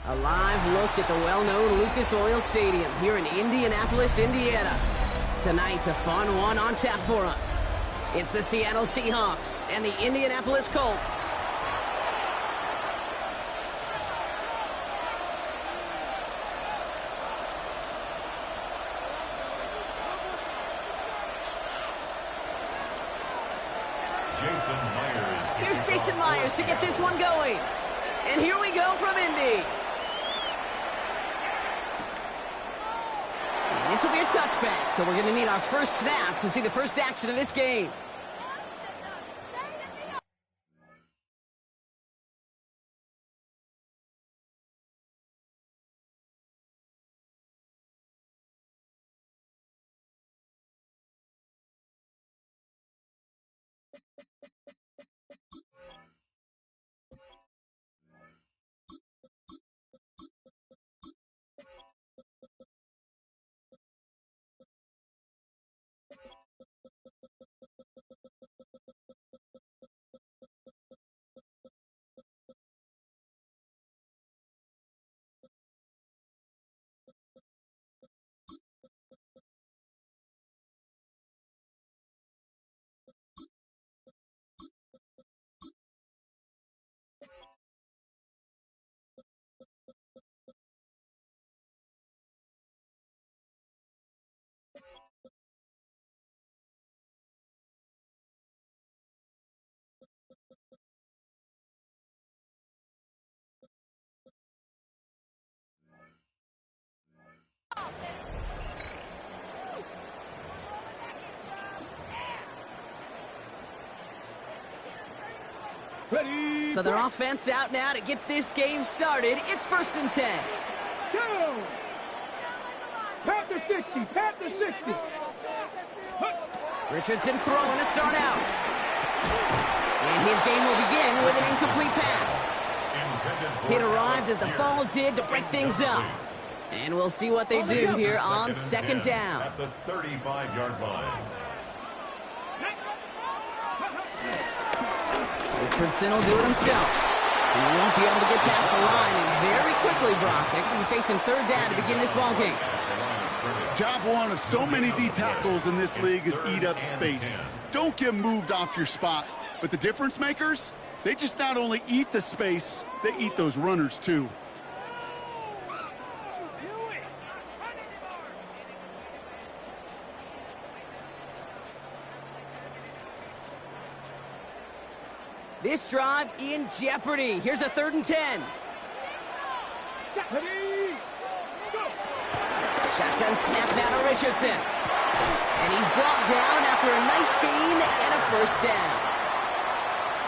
A live look at the well-known Lucas Oil Stadium here in Indianapolis, Indiana. Tonight, a fun one on tap for us. It's the Seattle Seahawks and the Indianapolis Colts. Here's Jason Myers to get this one going. And here we go from Indy. This will be a touchback, so we're going to need our first snap to see the first action of this game. Ready. So their offense out now to get this game started. It's 1st and 10. Go! Panther 60, Panther 60. Richardson throwing to start out. And his game will begin with an incomplete pass. It arrived as the ball did to break things up. And we'll see what they do here on 2nd down. At the 35-yard line. Richardson will do it himself. He won't be able to get past the line, and very quickly, Brock, they're going to be facing 3rd down to begin this ball game. Job one of so many D tackles in this league is eat up space. Don't get moved off your spot. But the difference makers, they just not only eat the space, they eat those runners too. This drive in jeopardy. Here's a 3rd and 10. Shotgun snap now to Richardson. And he's brought down after a nice gain and a 1st down.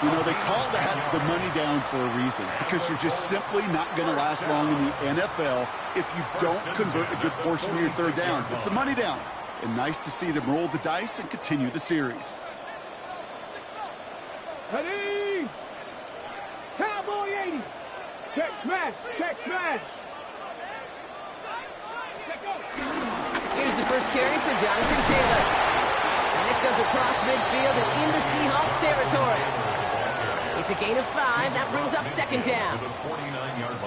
You know, they call that the money down for a reason, because you're just simply not going to last long in the NFL if you don't convert a good portion of your 3rd downs. It's the money down. And nice to see them roll the dice and continue the series. Ready. Cowboy 80. Check smash, check smash. Here's the first carry for Jonathan Taylor. And this goes across midfield and into Seahawks territory. It's a gain of 5. That brings up 2nd down.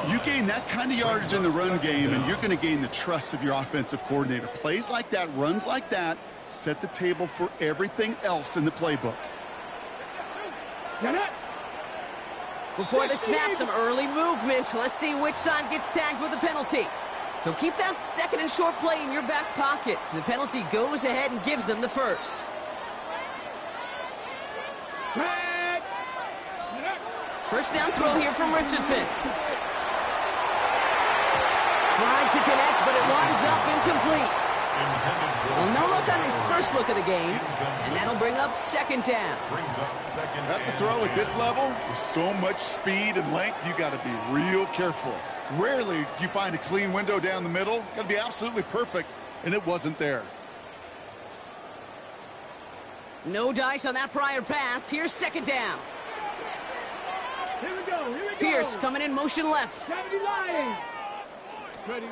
You gain that kind of yardage in the run game, and you're going to gain the trust of your offensive coordinator. Plays like that, runs like that, set the table for everything else in the playbook. Before the snap, some early movement. Let's see which side gets tagged with a penalty. So keep that 2nd and short play in your back pocket. So the penalty goes ahead and gives them the 1st. First down throw here from Richardson. Tried to connect, but it winds up incomplete. Well, no look on his first look of the game, and that'll bring up 2nd down. That's a throw at this level. With so much speed and length, you got to be real careful. Rarely do you find a clean window down the middle. Got to be absolutely perfect, and it wasn't there. No dice on that prior pass. Here's 2nd down. Here we go, here we go. Pierce coming in motion left. 70 Lions. Ready,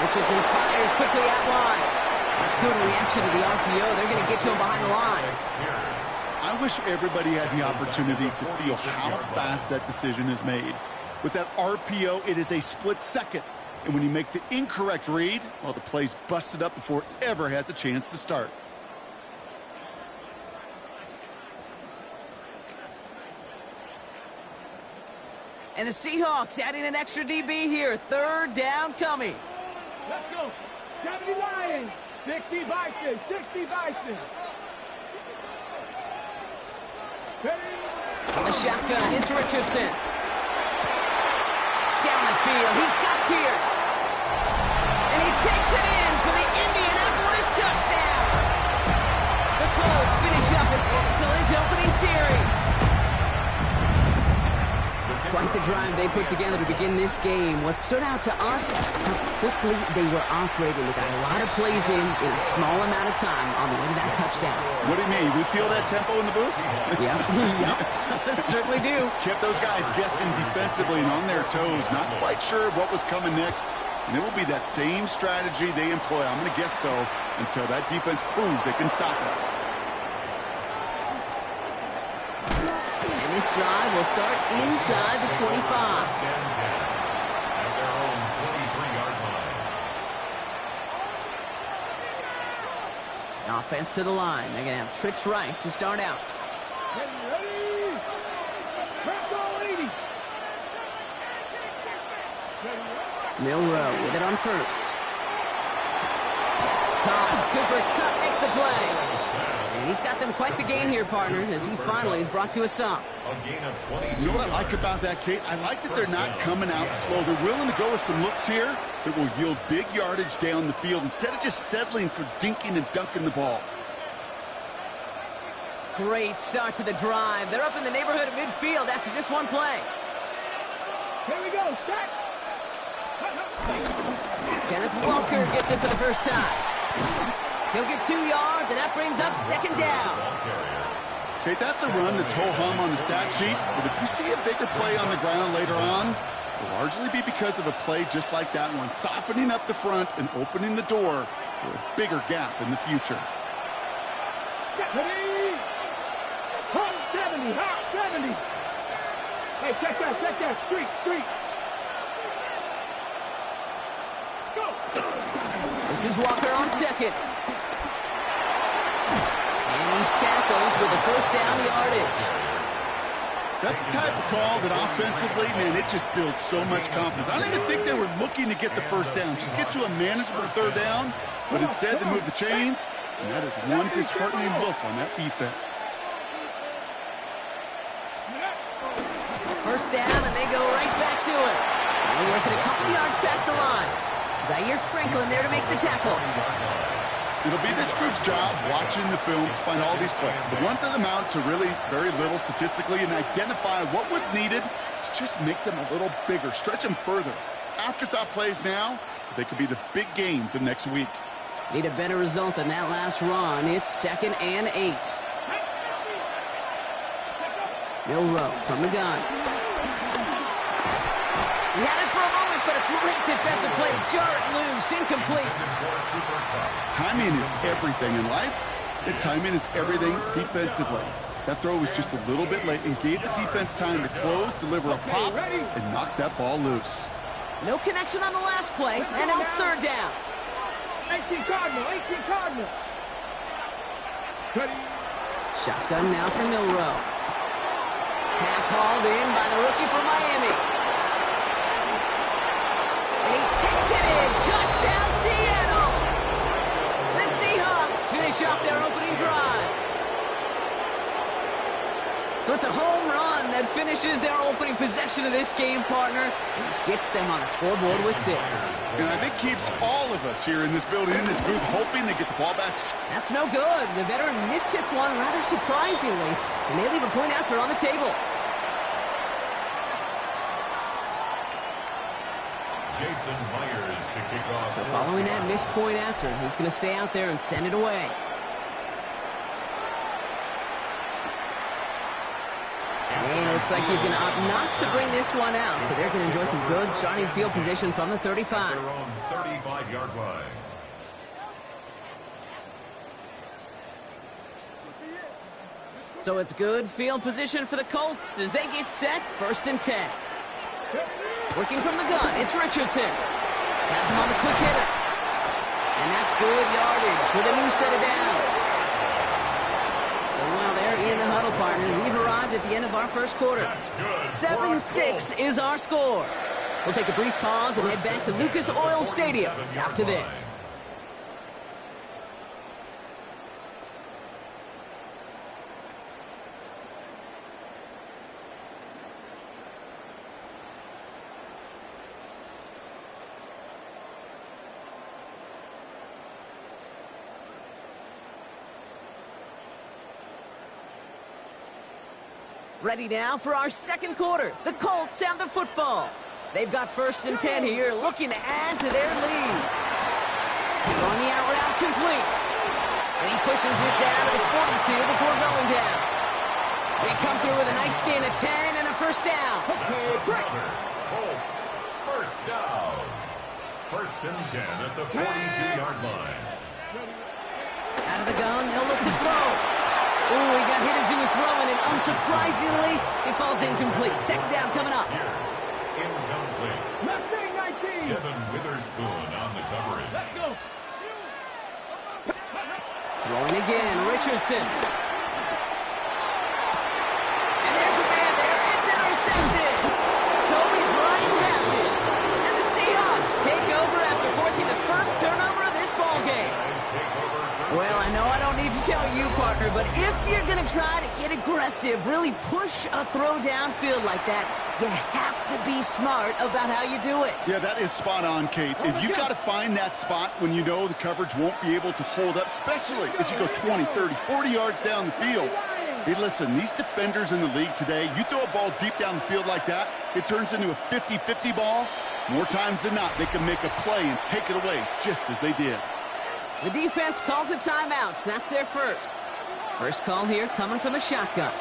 Richardson fires quickly out wide. Good reaction to the RPO. They're going to get to him behind the line. I I wish everybody had the opportunity to feel how fast that decision is made. With that RPO, it is a split second. And when you make the incorrect read, well, the play's busted up before it ever has a chance to start. And the Seahawks adding an extra DB here. Third down coming. Let's go. 70 Lions. 60 Bison. 60 Bison. On the shotgun, it's Richardson. Down the field, he's got Pierce. And he takes it in for the Indianapolis touchdown. The Colts finish up an excellent opening series. Quite the drive they put together to begin this game. What stood out to us, how quickly they were operating. They got a lot of plays in a small amount of time on the way to that touchdown. What do you mean? We feel that tempo in the booth? Yeah, yep, certainly do. Kept those guys guessing defensively and on their toes, not quite sure what was coming next. And it will be that same strategy they employ, I'm going to guess so, until that defense proves they can stop it. This drive will start inside the 25. At their own 23-yard line. Offense to the line. They're going to have trips right to start out. Ready? Red 80. Milrow with it on first. Cobbs, Cooper Kupp makes the play. And he's got them quite the gain here, partner, as he finally is brought to a stop. A gain of 22. You know what I like about that, Kate? I like that they're not coming out slow. They're willing to go with some looks here that will yield big yardage down the field instead of just settling for dinking and dunking the ball. Great start to the drive. They're up in the neighborhood of midfield after just one play. Here we go. Start. Kenneth Walker gets it for the first time. He'll get 2 yards, and that brings up second down. Okay, that's a run that's ho-hum on the stat sheet, but if you see a bigger play on the ground later on, it'll largely be because of a play just like that one, softening up the front and opening the door for a bigger gap in the future. Ready? Hot 70. Hot 70. Hey, check that. Street. Let's go. This is Walker on second. And he's tackled with a first down yardage. That's the type of call that offensively, man, it just builds so much confidence. I don't even think they were looking to get the first down. Just get to a manageable third down, but instead they move the chains, and that is one disheartening look on that defense. First down, and they go right back to it. They're working a couple yards past the line. Zaire Franklin there to make the tackle. It'll be this group's job watching the film to find all these plays. The ones that amount to really very little statistically and identify what was needed to just make them a little bigger, stretch them further. Afterthought plays now, they could be the big gains of next week. Need a better result than that last run. It's 2nd and 8. Milrow from the gun. He had it for a moment, but a great defensive play to jar it loose. Incomplete. Timing is everything in life, and timing is everything defensively. That throw was just a little bit late and gave the defense time to close, deliver a pop, and knock that ball loose. No connection on the last play, and now it's third down. 18 Cardinal. Ready? Shotgun now for Milrow. Pass hauled in by the rookie from Miami. And he takes it in. Touchdown, Seattle. The Seahawks finish off their opening drive. So it's a home run that finishes their opening possession of this game, partner. And gets them on the scoreboard with 6. And I think keeps all of us here in this building, in this booth, hoping they get the ball back. That's no good. The veteran mishits one rather surprisingly, and they leave a point after on the table. Jason Myers to kick off. So following that missed point after, he's going to stay out there and send it away. And it looks like he's going to opt not to bring this one out, so they're going to enjoy some good starting field position from the 35. Their own 35-yard line. So it's good field position for the Colts as they get set, 1st and 10. Working from the gun, it's Richardson. Has him on the quick hitter. And that's good yardage with a new set of downs. So while they're in the huddle, partner, we've arrived at the end of our first quarter. 7-6 is our score. We'll take a brief pause and head back to Lucas Oil Stadium after this. Ready now for our second quarter. The Colts have the football. They've got 1st and 10 here, looking to add to their lead. Throwing the out route complete. And he pushes this down to the 42 before going down. They come through with a nice gain of 10 and a 1st down. Colts, 1st down. 1st and 10 at the 42-yard line. Out of the gun, they'll look to throw. Ooh, he got hit as he was throwing, and unsurprisingly, it falls incomplete. 2nd down coming up. Incomplete. Left thing, 19. Devin Witherspoon on the coverage. Let's go. Throwing again, Richardson. And there's a man there. It's intercepted. Kobe Bryant has it. And the Seahawks take over after forcing the 1st turnover of this ball game. Well, I know I don't need to tell you, partner, but if you're going to try to get aggressive, really push a throw downfield like that, you have to be smart about how you do it. Yeah, that is spot on, Kate. If you've got to find that spot when you know the coverage won't be able to hold up, especially as you go 20, 30, 40 yards down the field. Hey, listen, these defenders in the league today, you throw a ball deep down the field like that, it turns into a 50-50 ball. More times than not, they can make a play and take it away just as they did. The defense calls a timeout, so that's their first. First call here coming from the shotgun.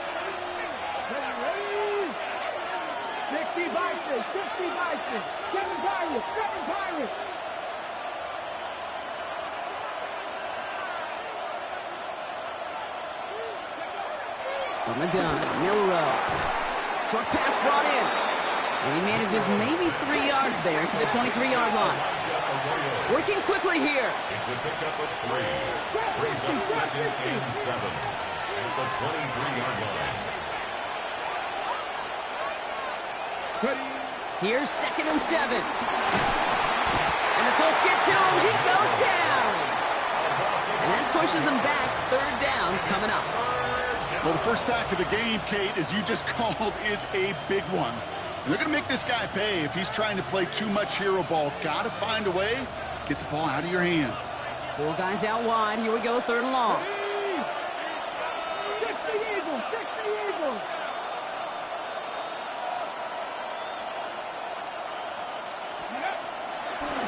60 Vikings, 60 Vikings, 7 Pirates, 7 Pirates. From the gun, Milrow. Short pass brought in. And he manages maybe 3 yards there to the 23-yard line. Working quickly here. It's a pickup of 3. Brings up 2nd and 7 at the 23-yard line. Here's 2nd and 7. And the Colts get to him. He goes down. And that pushes him back. 3rd down coming up. Well, the first sack of the game, Kate, as you just called, is a big one. And they're going to make this guy pay if he's trying to play too much hero ball. Got to find a way to get the ball out of your hand. 4 guys out wide. Here we go, 3rd and long. 60 Eagles, 60 Eagles.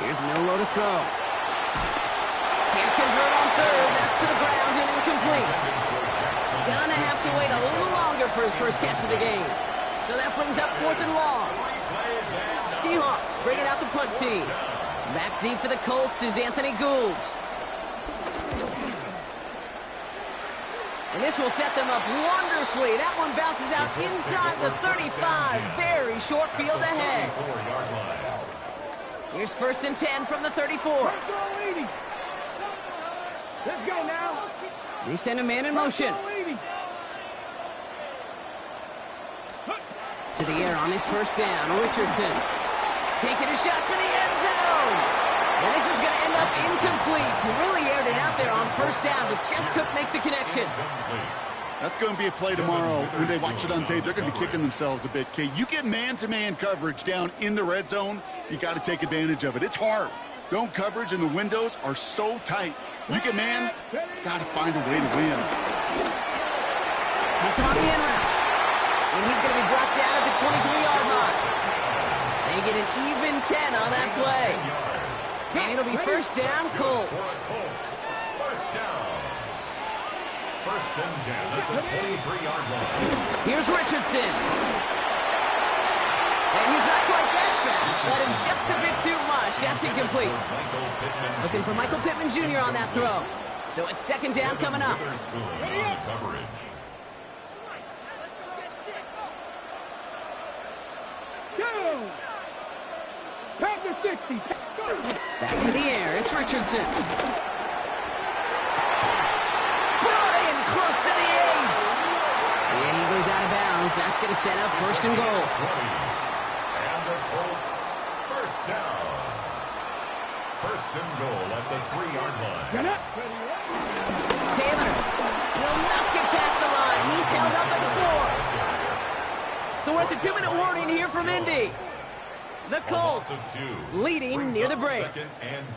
Here's Milrow to throw. Can't convert on 3rd. That's to the ground and incomplete. Gonna have to wait a little longer for his first catch of the game. So that brings up 4th and long. Seahawks bringing out the punt team. Back deep for the Colts is Anthony Gould. And this will set them up wonderfully. That one bounces out inside the 35. Very short field ahead. Here's 1st and 10 from the 34. Let's go now. They send a man in motion. To the air on his 1st down. Richardson taking a shot for the end zone. And this is going to end up incomplete. He really aired it out there on 1st down, but just couldn't make the connection. That's going to be a play tomorrow. When they watch it on tape, they're going to be kicking themselves a bit. Kate, you get man-to-man coverage down in the red zone, you got to take advantage of it. It's hard. Zone coverage and the windows are so tight. You get man, got to find a way to win. It's on the end route. And he's going to be brought down at the 23-yard line. They get an even 10 on that play. And it'll be 1st down, Colts. 1st down. 1st and 10 at the 23-yard line. Here's Richardson. And he's not quite that fast. Let him just a bit too much. That's incomplete. Looking for Michael Pittman Jr. on that throw. So it's 2nd down coming up. Two. Back to 60. Back to the air. It's Richardson. Brought in close to the 8. And he goes out of bounds. That's going to set up first and goal. And the Colts, first down. First and goal at the 3-yard line. Taylor will not get past the line. He's held up at the 4. So we're at the 2-minute warning here from Indy. The Colts leading near the break.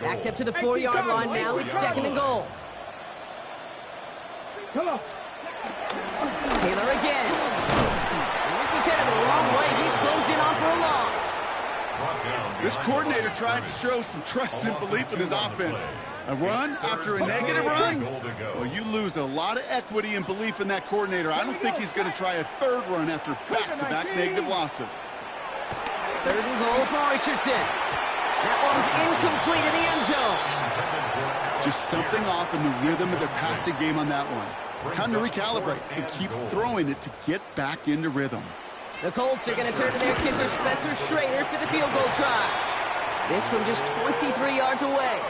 Backed up to the 4-yard line now. It's second and goal. Come on. Taylor again. And this is headed the wrong way. He's closed in on for a loss. This coordinator tried to show some trust and belief in his offense. A run after a negative run? Well, you lose a lot of equity and belief in that coordinator. I don't think he's going to try a third run after back-to-back negative losses. Third and goal for Richardson. That one's incomplete in the end zone. Just something off in the rhythm of their passing game on that one. Time to recalibrate and keep throwing it to get back into rhythm. The Colts are going to turn to their kicker, Spencer Schrader, for the field goal try. This from just 23 yards away.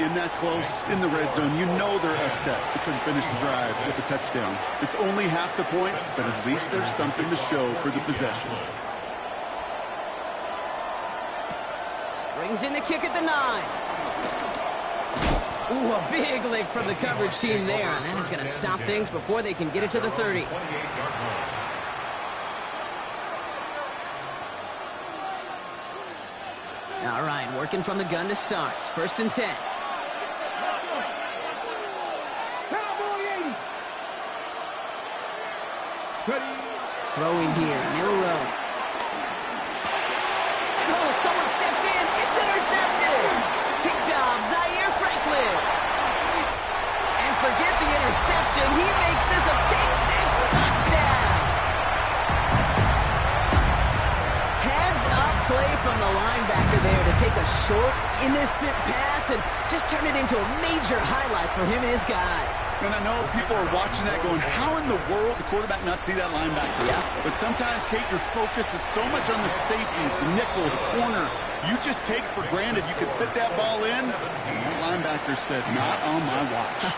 In that close, in the red zone, you know they're upset. They couldn't finish the drive with a touchdown. It's only half the points, but at least there's something to show for the possession. Brings in the kick at the 9. Ooh, a big lick from the coverage team there, and that is going to stop things before they can get it to the 30. All right, working from the gun to start. First and 10. Throwing here, Milrow. And oh, someone stepped in. It's intercepted. Picked off Zaire Franklin. And forget the interception. He makes this a pick-6 touchdown. Heads-up play from the linebacker there to take a short, innocent pass and just turn it into a major highlight for him and his guys. And I know people are watching that going, how in the world the quarterback not see that linebacker? Yeah. But sometimes, Kate, your focus is so much on the safeties, the nickel, the corner. You just take for granted you could fit that ball in. And that linebacker said, not on my watch.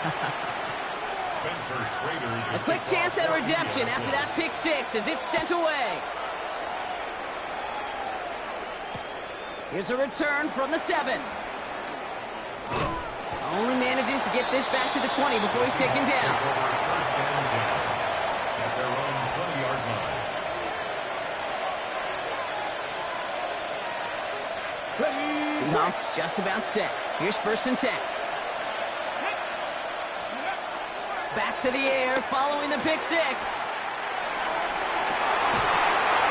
A quick chance at redemption after that pick-6 as it's sent away. Here's a return from the 7. Only manages to get this back to the 20 before he's taken down. Seahawks just about set. Here's first and 10. Back to the air following the pick-6.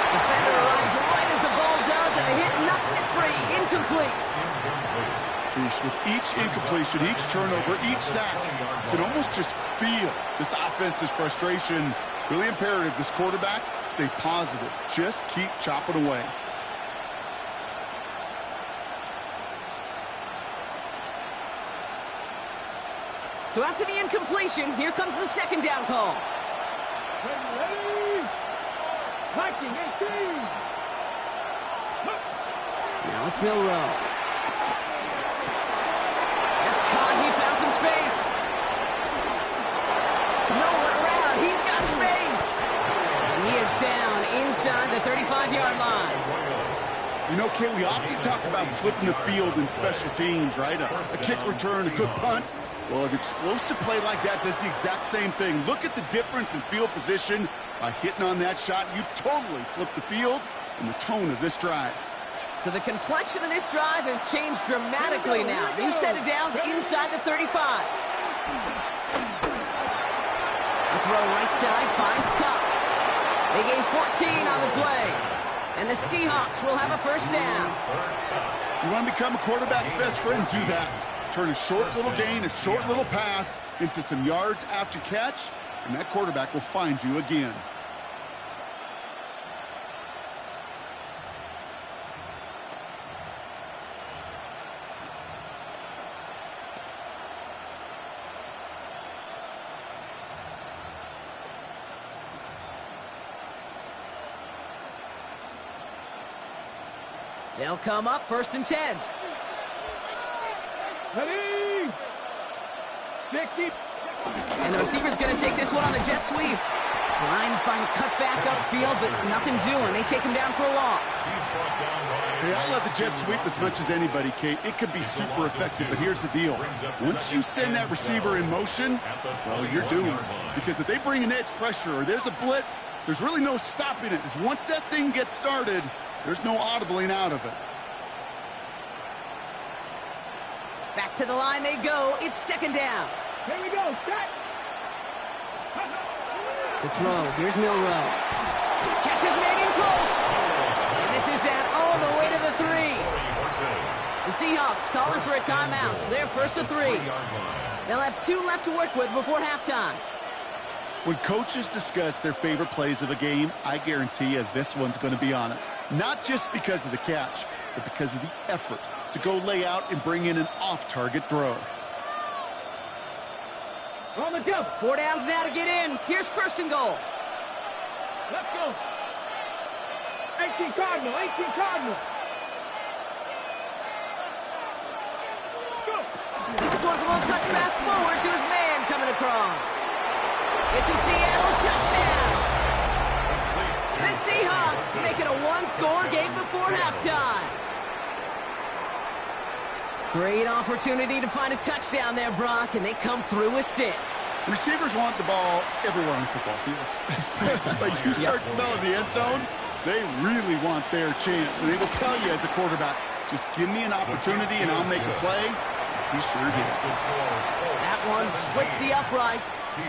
Defender arrives right as the ball does, and the hit knocks it free. Incomplete. With each incompletion, each turnover, each sack, you can almost just feel this offense's frustration. Really imperative, this quarterback, stay positive. Just keep chopping away. So after the incompletion, here comes the second down call. Ready? Viking 18. Now it's Milrow. That's caught. He found some space. No one around. He's got space. And he is down inside the 35-yard line. You know, Kate, we often talk about flipping the field in special teams, right? A kick return, a good punt. Well, an explosive play like that does the exact same thing. Look at the difference in field position. By hitting on that shot, you've totally flipped the field and the tone of this drive. So the complexion of this drive has changed dramatically now. New set of downs inside the 35. A throw right side finds Cup. They gain 14 on the play. And the Seahawks will have a first down. You want to become a quarterback's best friend? Do that. Turn a short little gain, a short little pass into some yards after catch, and that quarterback will find you again. They'll come up 1st and 10. Ready? 60. And the receiver's going to take this one on the jet sweep. Trying to find a cutback upfield, but nothing doing. They take him down for a loss. Hey, I love the jet sweep as much as anybody, Kate. It could be super effective, but here's the deal. Once you send that receiver in motion, well, you're doomed. Because if they bring an edge pressure or there's a blitz, there's really no stopping it. Because once that thing gets started, there's no audibling out of it. Back to the line they go. It's 2nd down. Here we go. Set. To throw. Here's Milrow. Catch is made in close. And this is down all the way to the 3. The Seahawks calling for a timeout. So they're 1st and 3. They'll have 2 left to work with before halftime. When coaches discuss their favorite plays of a game, I guarantee you this one's going to be on it. Not just because of the catch, but because of the effort to go lay out and bring in an off-target throw. On the jump. 4 downs now to get in. Here's 1st and goal. Let's go. 18 Cardinal. 18 Cardinal. Let's go. This one's a little touch pass forward to his man coming across. It's a Seattle touchdown. The Seahawks making a 1-score game before halftime. Great opportunity to find a touchdown there, Brock, and they come through with 6. Receivers want the ball everywhere on the football field. But you start smelling the end zone, they really want their chance. And they will tell you as a quarterback, just give me an opportunity and I'll make a play. He sure did. That one splits the uprights.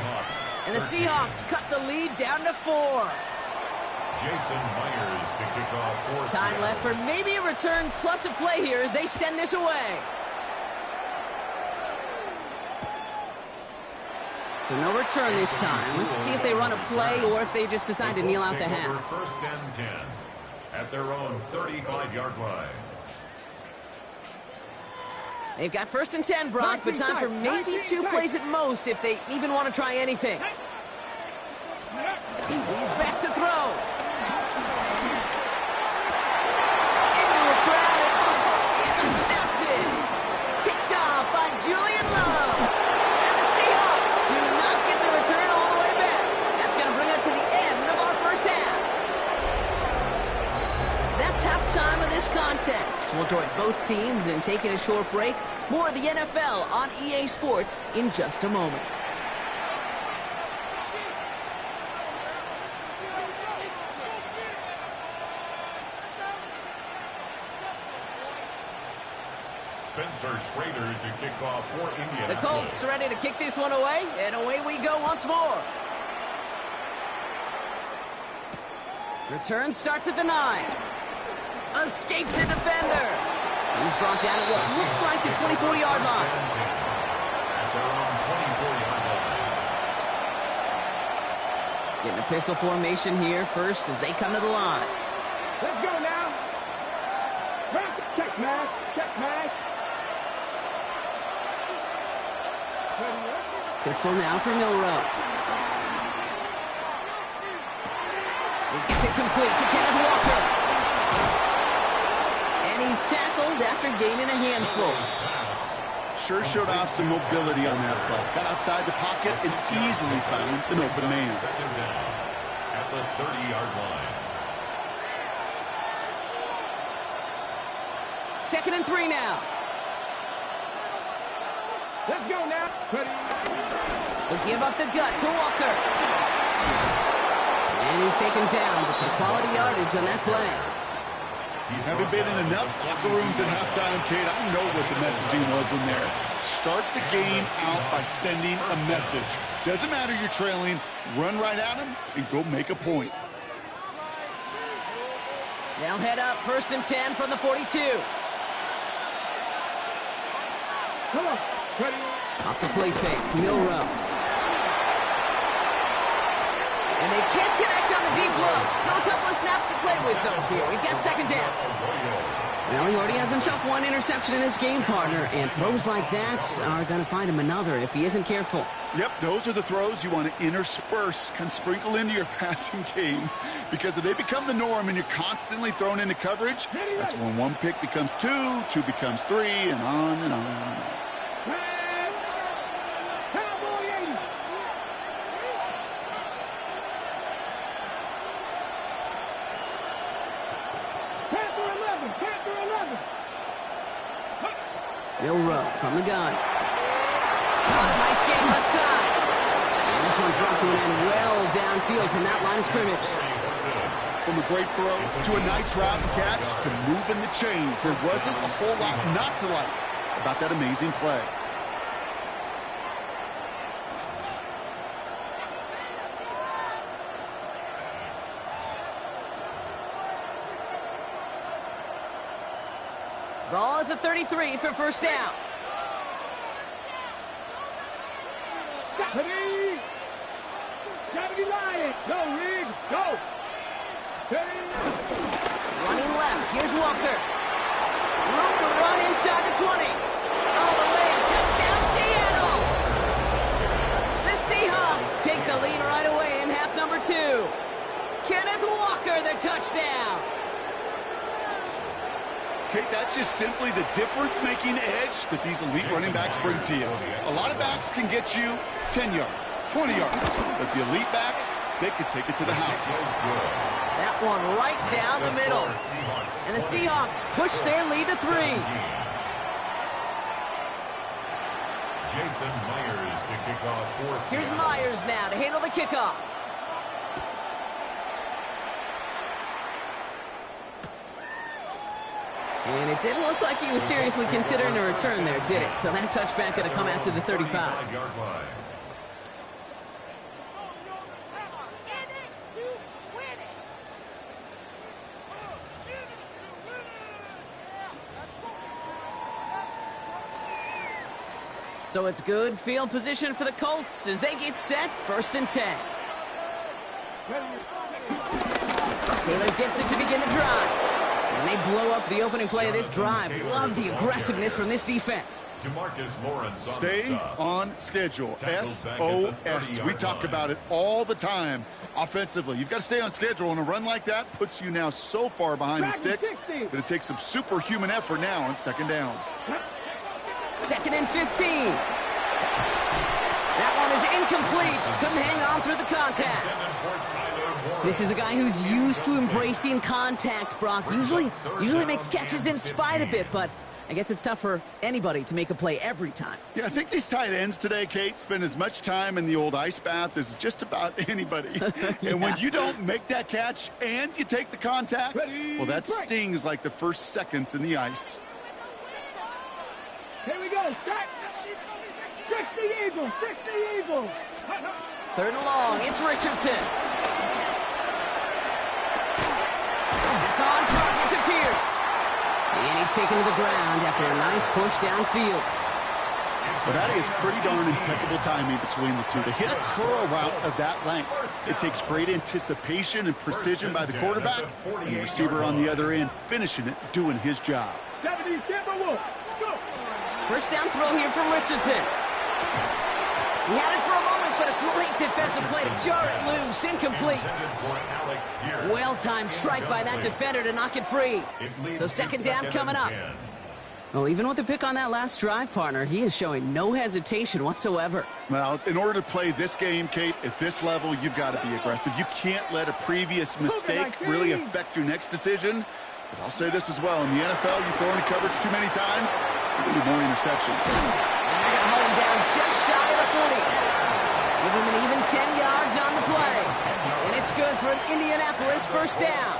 And the Seahawks cut the lead down to 4. Jason Myers to kick off. Time left for maybe a return plus a play here as they send this away. So no return this time. Let's see if they run a play or if they just decide to kneel out the half. 1st and 10 at their own 35-yard line. They've got 1st and 10, Brock, but time for maybe 2 plays at most if they even want to try anything. He's back to throw. Into a crowd. Intercepted. Picked off by Julian Love. And the Seahawks do not get the return all the way back. That's going to bring us to the end of our 1st half. That's halftime of this contest. We'll join both teams in taking a short break. More of the NFL on EA Sports in just a moment. Spencer Schrader to kick off for Indianapolis. The Colts ready to kick this one away, and away we go once more. Return starts at the 9. Escapes a defender. He's brought down at what looks like the 24-yard line. At their own 24-yard line. Getting a pistol formation here first as they come to the line. Let's go now. Check match. Check match. Pistol now for Milrow. He gets it complete to Kenneth Walker. And he's tackled after gaining a handful. Sure showed off some mobility on that play. Got outside the pocket and easily found an open man. 2nd down at the 30-yard line. 2nd and 3 now. Let's go now. Ready. They give up the gut to Walker. And he's taken down, but some quality yardage on that play. Having been in enough locker rooms at halftime, Kate, I know what the messaging was in there. Start the game out by sending a message. Doesn't matter you're trailing, run right at them and go make a point. They'll head up 1st and 10 from the 42. Come on. Ready. Off the play fake, Milrow. And they can't connect on the deep low. Still a couple of snaps to play with, though, here. We've got 2nd down. Well, he already has himself one interception in this game, partner, and throws like that are going to find him another if he isn't careful. Yep, those are the throws you want to intersperse, kind of sprinkle into your passing game, because if they become the norm and you're constantly thrown into coverage, that's when one pick becomes two, two becomes three, and on and on and on. Bill Rowe from the gun. Oh, nice game left side. And this one's brought to an end well downfield from that line of scrimmage. From a great throw to a nice route and catch to moving the chains. There wasn't a whole lot not to like about that amazing play. Ball at the 33 for first down. Ready? Gotta be lying. Go, Rig. Go. Ready? Running left. Here's Walker. Room to run inside the 20. All the way. Touchdown, Seattle. The Seahawks take the lead right away in half number 2. Kenneth Walker, the touchdown. Okay, that's just simply the difference-making edge that these elite running backs bring to you. A lot of backs can get you 10 yards, 20 yards, but the elite backs, they could take it to the house. That one right down the middle. And the Seahawks push their lead to 3. Jason Myers to kick off for Here's Seattle. Myers now to handle the kickoff. And it didn't look like he was seriously considering a return there, did it? So that touchback going to come out to the 35. 35-yard line. So it's good field position for the Colts as they get set, 1st and 10. Taylor gets it to begin the drive. And they blow up the opening play of this drive. Love the aggressiveness from this defense. Stay on schedule. SOS. We talk about it all the time offensively. You've got to stay on schedule, and a run like that puts you now so far behind the sticks that it takes some superhuman effort now on 2nd down. 2nd and 15. That one is incomplete. Couldn't hang on through the contact. This is a guy who's used to embracing contact, Brock. Usually makes catches in spite of it, but I guess it's tough for anybody to make a play every time. Yeah, I think these tight ends today, Kate, spend as much time in the old ice bath as just about anybody. Yeah. And when you don't make that catch and you take the contact, well, that stings like the first seconds in the ice. Here we go. Start. 60 Eagles. 60 Eagles. 3rd and long. It's Richardson. That's on target to Pierce. And he's taken to the ground after a nice push downfield. So that is pretty darn impeccable timing between the two. To hit a curl route of that length, it takes great anticipation and precision by the quarterback, and the receiver on the other end finishing it, doing his job. 70 Timberwolves. Go. First down throw here from Richardson. He had it for a moment, but a great defensive play to jar it loose. Incomplete. Well-timed strike by that defender to knock it free. So 2nd down coming up. Well, even with the pick on that last drive, partner, he is showing no hesitation whatsoever. Well, in order to play this game, Kate, at this level, you've got to be aggressive. You can't let a previous mistake really affect your next decision. But I'll say this as well. In the NFL, you throw into coverage too many times, you're going to be more interceptions. And they're going to hold him down just shy of the 40. Give him an even 10 yards on the play. And it's good for an Indianapolis first down.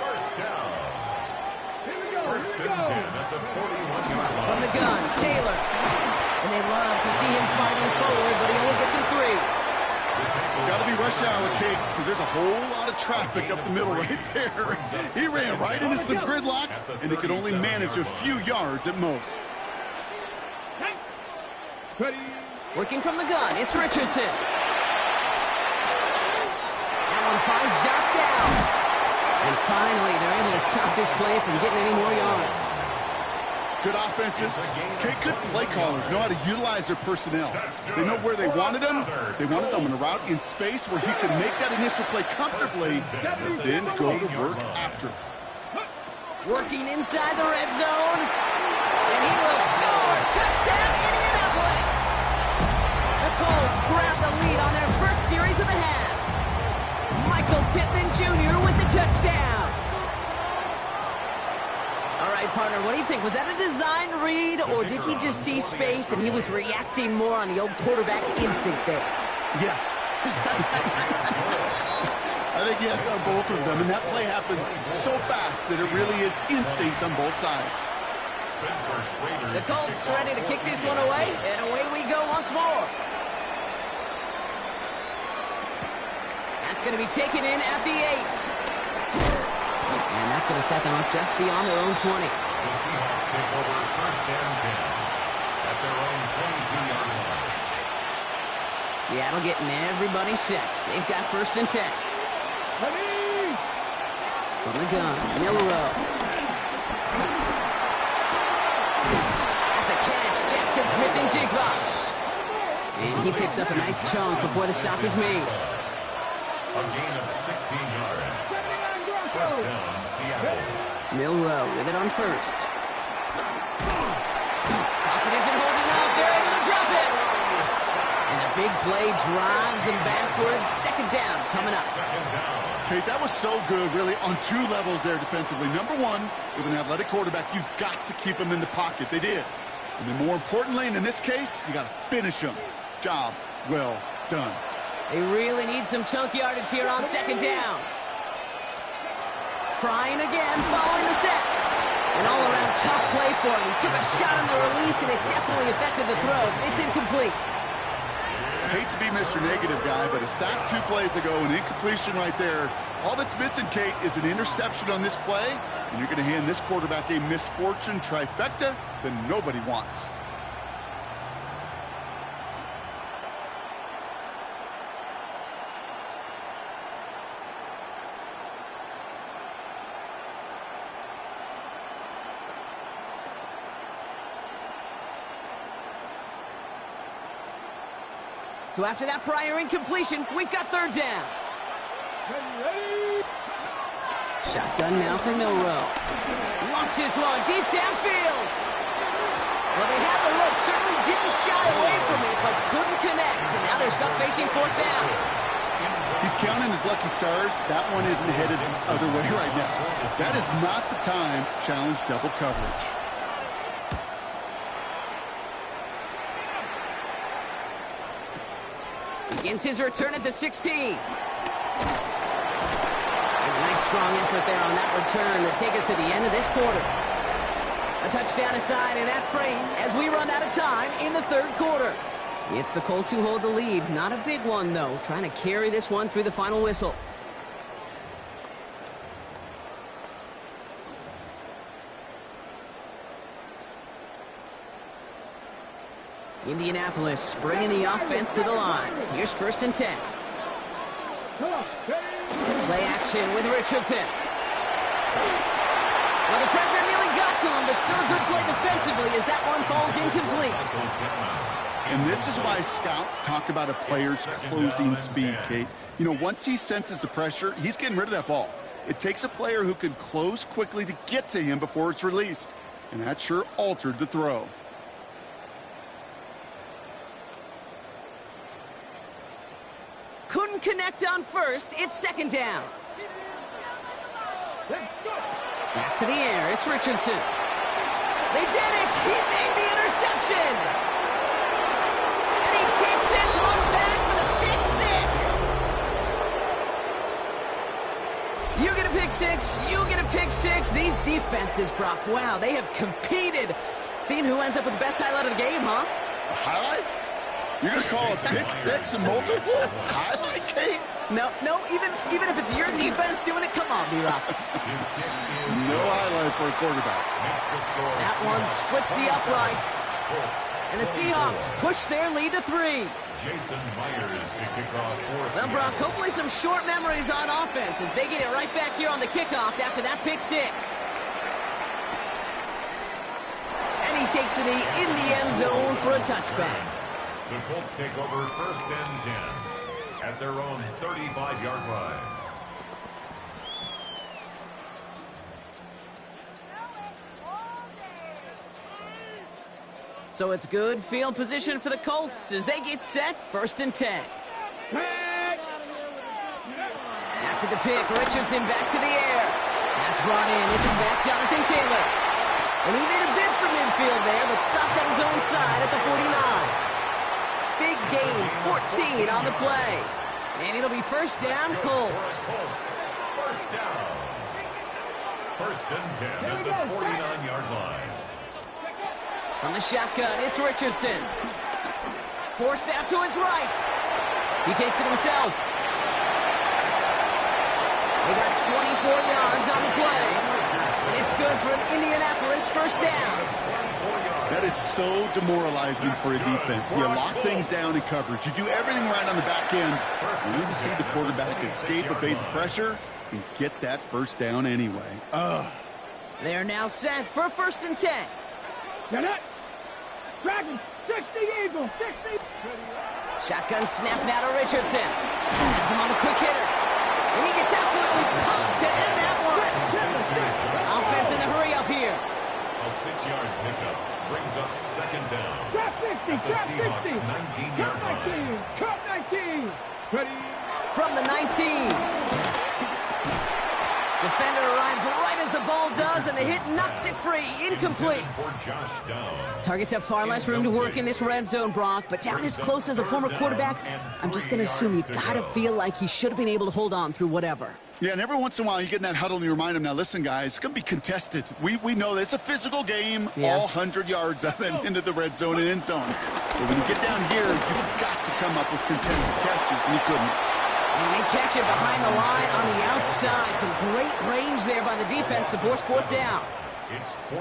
First down. First and 10 at the 41-yard line. From the gun, Taylor. And they love to see him fighting forward, but he only gets him 3. Got to be rush hour, Kate, because there's a whole lot of traffic up the middle right there. He ran right into some gridlock, and he could only manage a few yards at most. Working from the gun, it's Richardson. That one finds Josh Downs. And finally, they're able to to stop this play from getting any more yards. Good offenses. Okay, good play callers know how to utilize their personnel. They know where they wanted them. They wanted them in a route in space where he could make that initial play comfortably, then go to work after. Working inside the red zone. And he will score. Touchdown, Indianapolis. The Colts grab the lead on their first series of the half. Michael Pittman Jr. with the touchdown. All right, partner, what do you think? Was that a design read, or did he just see space and he was reacting more on the old quarterback instinct there? Yes. I think yes on both of them, and that play happens so fast that it really is instincts on both sides. The Colts ready to kick this one away, and away we go once more. That's going to be taken in at the 8. And that's going to set them up just beyond their own 20. The Seahawks take over first and 10 at their own 22-yard line. Seattle getting everybody set. They've got first and 10. Ready? From the gun, Milrow. That's a catch, Jackson Smith-Njigba. And he picks up a nice chunk before the stop is made. A gain of 16 yards. First down, Seattle. Milrow with it on first. Pocket isn't holding out. They're able to drop it. And the big play drives them backwards. Second down coming up. Kate, that was so good, really, on two levels there defensively. Number one, with an athletic quarterback, you've got to keep him in the pocket. They did. And then more importantly, and in this case, you got to finish him. Job well done. They really need some chunk yardage here on second down. Trying again, following the set. An all-around tough play for him. He took a shot on the release, and it definitely affected the throw. It's incomplete. I hate to be Mr. Negative guy, but a sack 2 plays ago, an incompletion right there. All that's missing, Kate, is an interception on this play, and you're going to hand this quarterback a misfortune trifecta that nobody wants. So after that prior incompletion, we've got third down. Ready? Shotgun now for Milrow. Launches one deep downfield. Well, they had the look, certainly didn't shy away from it, but couldn't connect. And now they're stuck facing fourth down. He's counting his lucky stars. That one isn't headed the other way right now. That is not the time to challenge double coverage. Begins his return at the 16. A nice strong effort there on that return to take us to the end of this quarter. A touchdown aside in that frame as we run out of time in the third quarter. It's the Colts who hold the lead. Not a big one, though. Trying to carry this one through the final whistle. Indianapolis bringing the offense to the line. Here's first and 10. Play action with Richardson. Well, the pressure nearly got to him, but still a good play defensively as that one falls incomplete. And this is why scouts talk about a player's closing speed, Kate. You know, once he senses the pressure, he's getting rid of that ball. It takes a player who can close quickly to get to him before it's released. And that sure altered the throw. Couldn't connect on first. It's second down. Back to the air. It's Richardson. They did it. He made the interception. And he takes this one back for the pick six. You get a pick six. You get a pick six. These defenses, Brock, wow, they have competed. Seeing who ends up with the best highlight of the game, huh? A highlight? You're going to call a pick six and multiple highlight, Kate? No, even if it's your defense doing it, come on, B-Rock. No highlight for a quarterback. That one splits the uprights. And the Seahawks push their lead to 3. Jason Myers to kick off for Well, Brock, hopefully some short memories on offense as they get it right back here on the kickoff after that pick 6. And he takes it in the end zone for a touchback. The Colts take over 1st and 10 at their own 35-yard line. So it's good field position for the Colts as they get set 1st and 10. After the pick, Richardson back to the air. That's brought in. It's his back, Jonathan Taylor. And he made a bid for midfield there, but stopped on his own side at the 49. Big gain, 14 on the play. And it'll be 1st down, Colts. First down. 1st and 10 at the 49-yard line. From the shotgun, it's Richardson. Forced out to his right. He takes it himself. They got 24 yards on the play. And it's good for an Indianapolis 1st down. That is so demoralizing for a defense. You lock things down in coverage. You do everything right on the back end. You need to see the quarterback escape, evade the pressure, and get that 1st down anyway. They're now set for 1st and 10. Get it. Dragon, 60 Eagles, 60. Shotgun snap now to Richardson. That's him on a quick hitter. And he gets absolutely pumped to end that one. Offense in the hurry up here. A 6-yard pickup brings up 2nd down. Drop 50, at the drop Seahawks 50. 19-yard line. Cut 19. Ready. From the 19. Defender arrives right as the ball does, and the hit knocks it free. Incomplete. Targets have far less room to work in this red zone, Brock, but down this close as a former quarterback, I'm just going to assume you got to feel like he should have been able to hold on through whatever. Yeah, and every once in a while you get in that huddle and you remind him, now listen, guys, it's going to be contested. We know this. It's a physical game, all 100 yards up and into the red zone and end zone. But when you get down here, you've got to come up with contested catches, and he couldn't. And they catch it behind the line on the outside. Some great range there by the defense to force 4th down.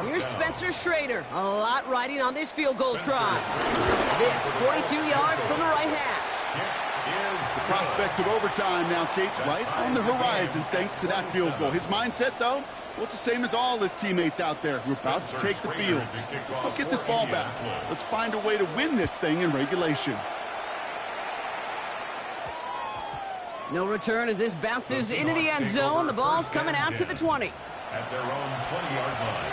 Here's Spencer Schrader. A lot riding on this field goal try. This 42 yards from the right hash. The prospect of overtime now, Kate's right on the horizon thanks to that field goal. His mindset, though, well, it's the same as all his teammates out there who are about to take the field. Let's go get this ball back. Let's find a way to win this thing in regulation. No return as this bounces into the end zone. The ball's coming out to the 20. At their own 20-yard line.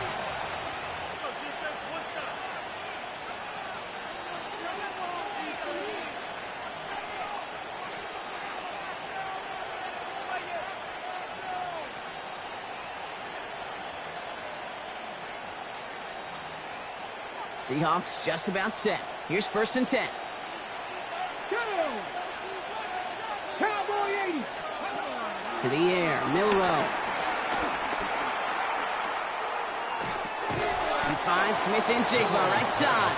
Seahawks just about set. Here's 1st and 10. Cowboy 80. To the air, Milrow. He finds Smith and Jigba right side.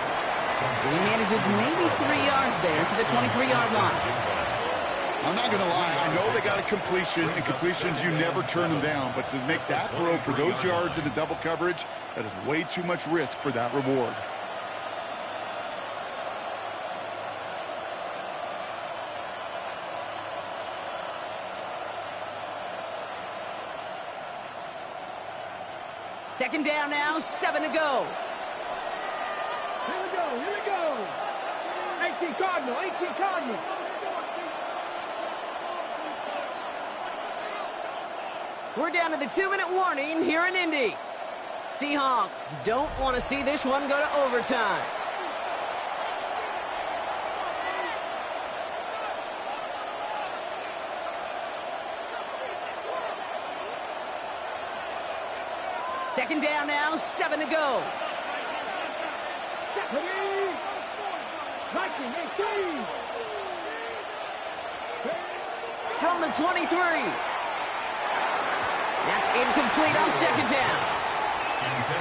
And he manages maybe 3 yards there to the 23-yard line. I'm not going to lie. I know they got a completion, and completions, you never turn them down. But to make that throw for those yards in the double coverage, that is way too much risk for that reward. Second down now, 7 to go. Here we go, here we go. 18 Cardinal, 18 Cardinal. We're down to the 2-minute warning here in Indy. Seahawks don't want to see this one go to overtime. Second down now, 7 to go. 19, 18. From the 23. That's incomplete on 2nd down.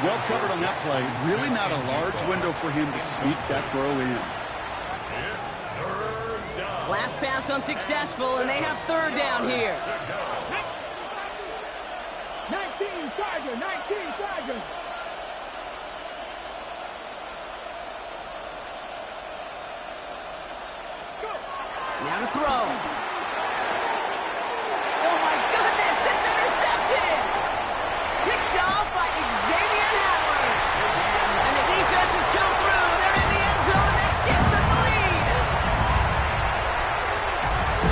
Well covered on that play. Really not a large window for him to sneak that throw in. It's 3rd down. Last pass unsuccessful, and they have 3rd down here. 19 Tiger, 19 Tiger. Now to throw. Oh my goodness, it's intercepted! Picked off by Xavier Howard. And the defense has come through. They're in the end zone, and that gives them the lead.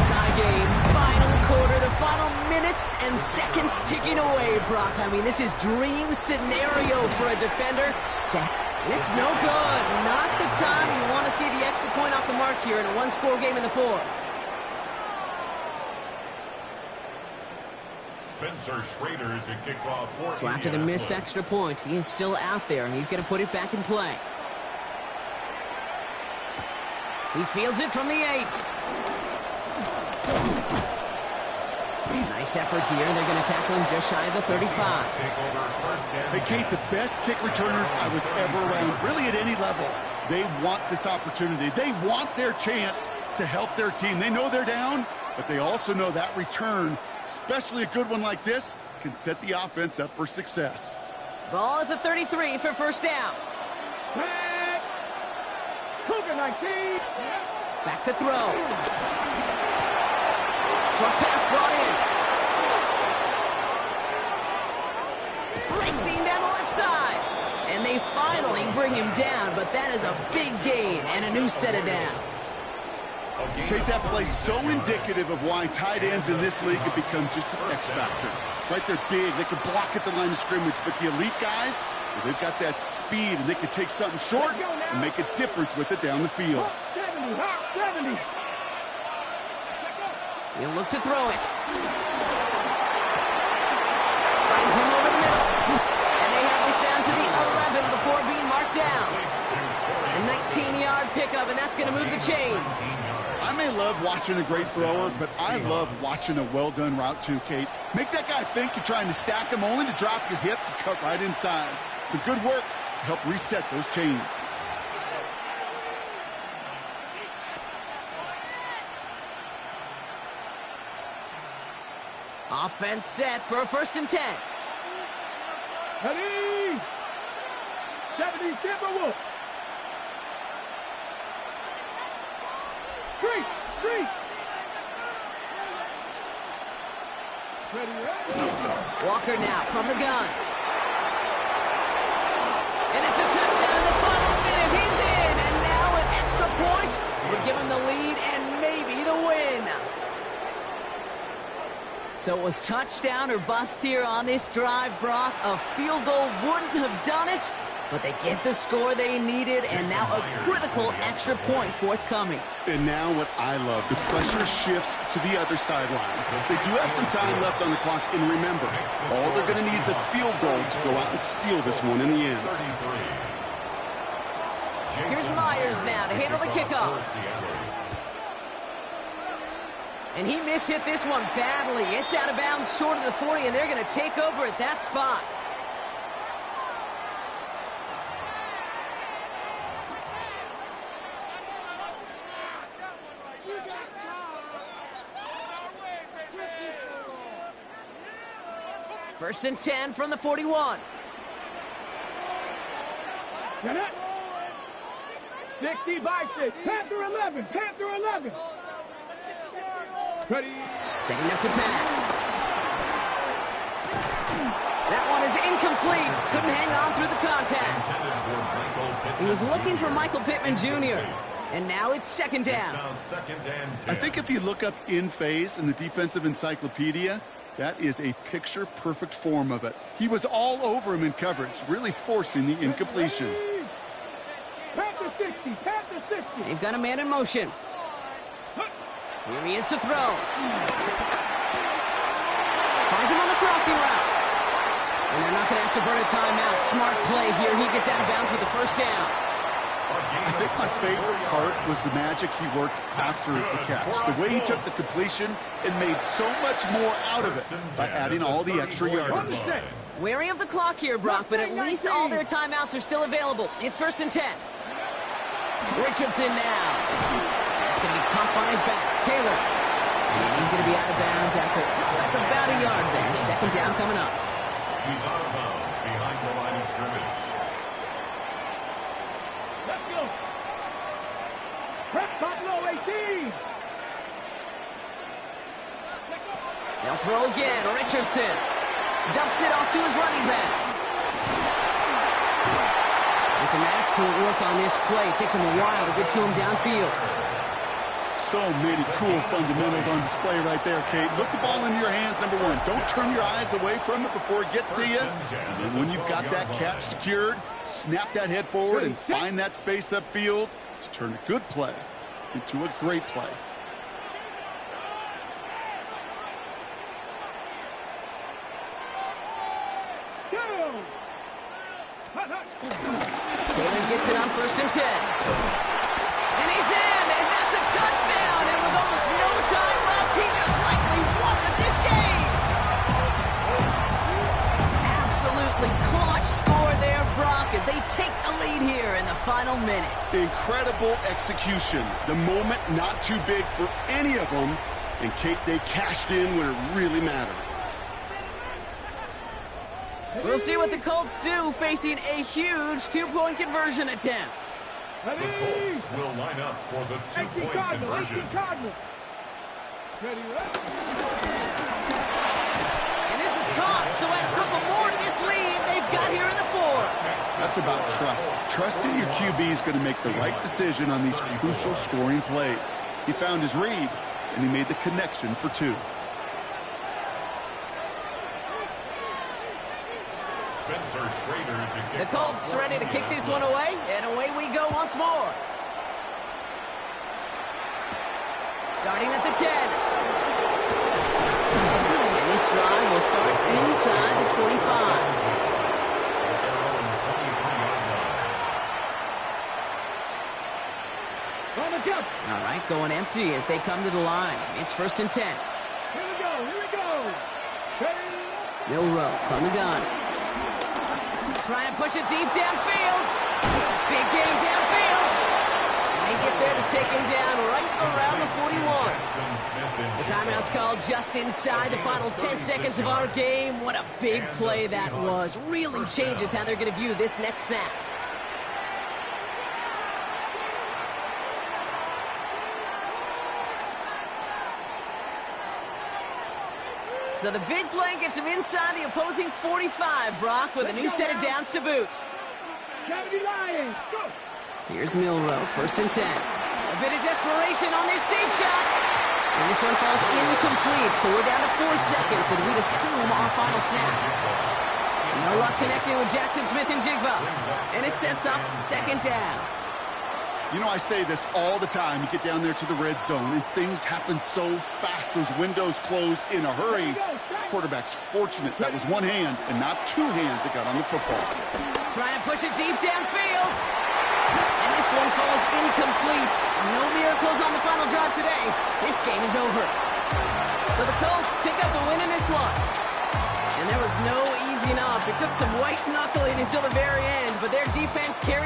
Tie game, final quarter, the final minutes and seconds ticking away, Brock. I mean, this is dream scenario for a defender. It's no good. Not the time you want to see the extra point off the mark here in a one-score game in the fourth. Spencer Schrader to kick off for So after the missed extra point, he is still out there. He's going to put it back in play. He fields it from the 8. Nice effort here. They're going to tackle him just shy of the 35. Hey, Kate, the best kick returners I was ever around, really at any level, they want this opportunity. They want their chance to help their team. They know they're down, but they also know that return, especially a good one like this, can set the offense up for success. Ball at the 33 for first down. Cougar 19. Back to throw. Short pass brought in. Racing down the left side. And they finally bring him down, but that is a big gain and a new set of downs. Kate, that play so indicative of why tight ends in this league have become just an X factor. Right, they're big, they can block at the line of scrimmage, but the elite guys, well, they've got that speed, and they can take something short and make a difference with it down the field. 70. He'll look to throw it. Finds him over the middle. And they have this down to the 11 before being marked down. A 19-yard pickup, and that's going to move the chains. I may love watching a great thrower, but I love watching a well-done route too, Kate. Make that guy think you're trying to stack him, only to drop your hips and cut right inside. Some good work to help reset those chains. Offense set for a 1st and 10. Ready? 70 Timberwolves. Street. Walker now from the gun. And it's a touchdown in the final minute. He's in, and now an extra point would give him the lead and maybe the win. So it was touchdown or bust here on this drive, Brock. A field goal wouldn't have done it, but they get the score they needed, and now a critical extra point forthcoming. And now what I love, the pressure shifts to the other sideline. They do have some time left on the clock, and remember, all they're going to need is a field goal to go out and steal this one in the end. Here's Myers now to handle the kickoff. And he mishit this one badly. It's out of bounds short of the 40, and they're going to take over at that spot. First and 10 from the 41. Get it? 60 by 6. Panther 11. Ready? Setting up to pass. That one is incomplete. Couldn't hang on through the contact. He was looking for Michael Pittman Jr. And now it's 2nd down. I think if you look up in phase in the defensive encyclopedia, that is a picture-perfect form of it. He was all over him in coverage, really forcing the incompletion. Panther 60. They've got a man in motion. Here he is to throw. Finds him on the crossing route. And they're not going to have to burn a timeout. Smart play here. He gets out of bounds with the 1st down. I think my favorite part was the magic he worked after the catch. The way he took the completion and made so much more out of it by adding all the extra yardage. Wary of the clock here, Brock, but at least all their timeouts are still available. It's 1st and 10. Richardson now. That's going to be caught by his back. Taylor. And he's going to be out of bounds after looks like about a yard there. 2nd down coming up. He's out of bounds behind the line of scrimmage. Let's go. Prep Buffalo 18. They'll throw again. Richardson dumps it off to his running back. And some excellent work on this play. It takes him a while to get to him downfield. So many cool fundamentals on display right there, Kate. Look the ball into your hands, number one. Don't turn your eyes away from it before it gets to you. And then when you've got that catch secured, snap that head forward and find that space upfield to turn a good play into a great play. Taylor gets it on 1st and 10. And he's in, and that's a touchdown. And with almost no time left, he just likely won this game. Absolutely clutch score there, Brock, as they take the lead here in the final minutes. Incredible execution. The moment not too big for any of them. And, Kate, they cashed in when it really mattered. We'll see what the Colts do facing a huge 2-point conversion attempt. The Colts will line up for the 2-point conversion. And this is caught, so add a couple more to this lead they've got here in the 4th. That's about trust. Trusting your QB is going to make the right decision on these crucial scoring plays. He found his read, and he made the connection for 2. The Colts ready to kick this one away, and away we go once more. Starting at the 10. And this drive will start inside the 25. All right, going empty as they come to the line. It's 1st and 10. Here we go. Milrow from the gun. Try and push it deep downfield. Big game downfield. And they get there to take him down right around the 41. The timeout's called just inside the final 10 seconds of our game. What a big play that was. Really changes how they're going to view this next snap. So the big play gets him inside the opposing 45, Brock, with a new set of downs to boot. Here's Milrow, 1st and 10. A bit of desperation on this deep shot. And this one falls incomplete, so we're down to 4 seconds, and we'd assume our final snap. No luck connecting with Jackson Smith and Jigba. And it sets up 2nd down. You know, I say this all the time. You get down there to the red zone, and things happen so fast. Those windows close in a hurry. Quarterback's fortunate that was one hand and not 2 hands that got on the football. Try and push it deep downfield. And this one falls incomplete. No miracles on the final drive today. This game is over. So the Colts pick up the win in this one. And there was no easing up. It took some white knuckling until the very end, but their defense carried